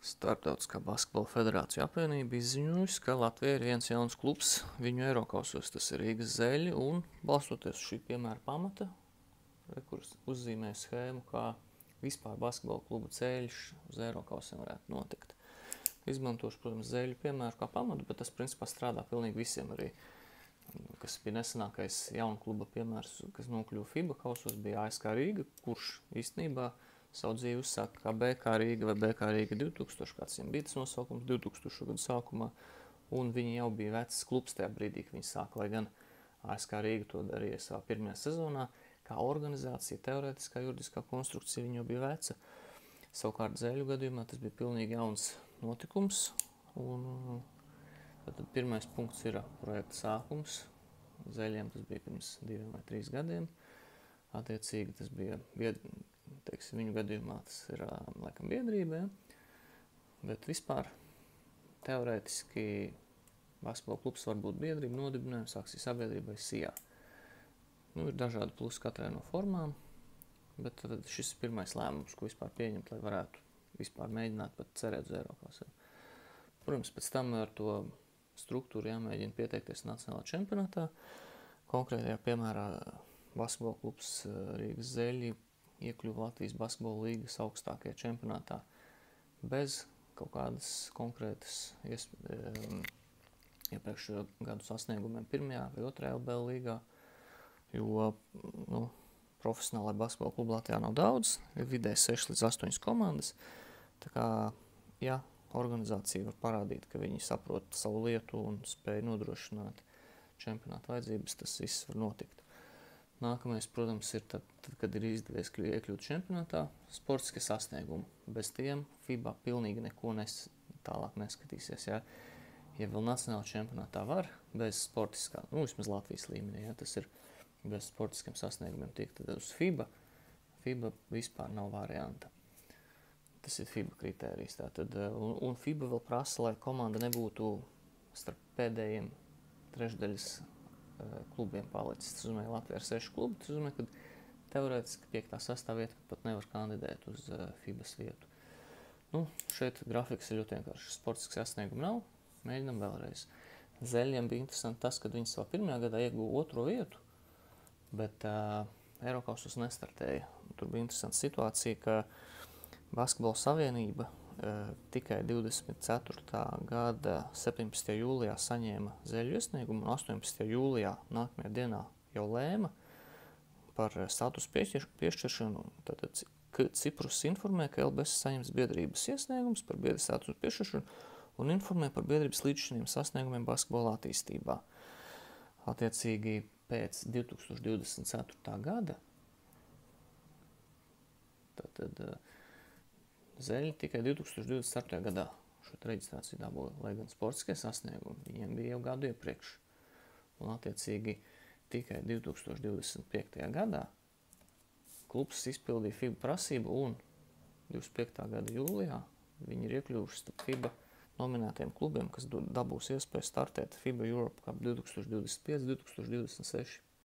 Starptautiskā basketbola federācija apvienība izziņojusi, ka Latvijai ir viens jauns klubs viņu Eirokausos, tas ir Rīgas Zeļi, un balstoties uz šī piemēra pamata, kur uzzīmē schēmu, kā vispār basketbola klubu ceļš uz Eirokausiem varētu notikt. Izmantošu, protams, Zeļu piemēru kā pamatu, bet tas principā strādā pilnīgi visiem arī, kas bija nesenākais jauna kluba piemērs, kas nokļuva FIBA kausos, bija ASK Rīga, kurš īstenībā savu dzīvi uzsāka kā BK Rīga vai BK Rīga 2000, kāds viņam bija tas nosaukums 2000. Gadu sākumā, un viņi jau bija vecs klubs tajā brīdī, kad viņi sāka, lai gan ASK Rīga to darīja savā pirmajā sezonā, kā organizācija, teorētiskā, juridiskā konstrukcija viņa jau bija veca. Savukārt Zeļu gadījumā tas bija pilnīgi jauns notikums, un tad pirmais punkts ir projekta sākums. Zeļiem tas bija pirms 2 vai 3 gadiem. Attiecīgi tas bija, teiksim, viņu gadījumā tas ir laikam biedrība, ja? Bet vispār teorētiski basketbola klubs var būt biedrība, nodibinājums, akciju sabiedrība vai SIA. Ir dažādi plusi katrai no formām, bet tad šis ir pirmais lēmums, ko vispār pieņemt, lai varētu vispār mēģināt pat cerēt uz Eirokausiem. Protams, pēc tam ar to struktūru jāmēģina pieteikties nacionālā čempionātā. Konkrētajā piemērā basketbola klubs Rīgas Zeļi iekļuva Latvijas basketbola līgas augstākajā čempionātā bez kaut kādas konkrētas iepriekšējo gadu sasniegumiem 1. vai 2. LBL līgā, jo profesionālai basketbola klubu Latvijā nav daudz, ir vidēji 6 līdz 8 komandas. Tā kā, ja organizācija var parādīt, ka viņi saprot savu lietu un spēj nodrošināt čempionāta vajadzības, tas viss var notikt. Nākamais, protams, ir tad, kad ir izdevies iekļūt čempionātā, sportiskie sasniegumi. Bez tiem FIBA pilnīgi neko tālāk neskatīsies. Ja vēl nacionāla čempionātā var, bez sportiskā, vismaz Latvijas līmenī, ja, tas ir bez sportiskiem sasniegumiem tiek, tad uz FIBA vispār nav varianta. Tas ir FIBA kritērijs. Un FIBA vēl prasa, lai komanda nebūtu starp pēdējiem trešdaļas klubiem palicis. Tas nozīmē, Latvijā ir 6 klubi, tas nozīmē, ka teorētiski 5. sastāvvieta pat nevar kandidēt uz FIBAs vietu. Šeit grafiks ir ļoti vienkārši. Sportisks sasniegumi nav, mēģinam vēlreiz. Zeļiem bija interesanti tas, ka viņi savā pirmajā gadā ieguva 2. vietu, bet Eirokausos nestartēja. Tur bija interesanta situācija, ka Basketbola savienība tikai 24. gada 17. jūlijā saņēma Zeļu iesniegumu, un 18. jūlijā nākamajā dienā jau lēma par statusu piešķiršanu. Tātad Ciprus informē, ka LBS saņems biedrības iesniegums par biedrības statusu piešķiršanu un informē par biedrības līdzšiniem sasniegumiem basketbola attīstībā. Attiecīgi pēc 2024. gada Zeļi tikai 2024. gadā šo reģistrāciju dabūja, lai gan sportiskie sasniegumi viņiem bija jau gadu iepriekš. Un attiecīgi tikai 2025. gadā klubs izpildīja FIBA prasību, un 25. gada jūlijā viņi ir iekļuvuši starp FIBA nominētiem klubiem, kas dabūs iespēju startēt FIBA Europe Cup 2025-2026.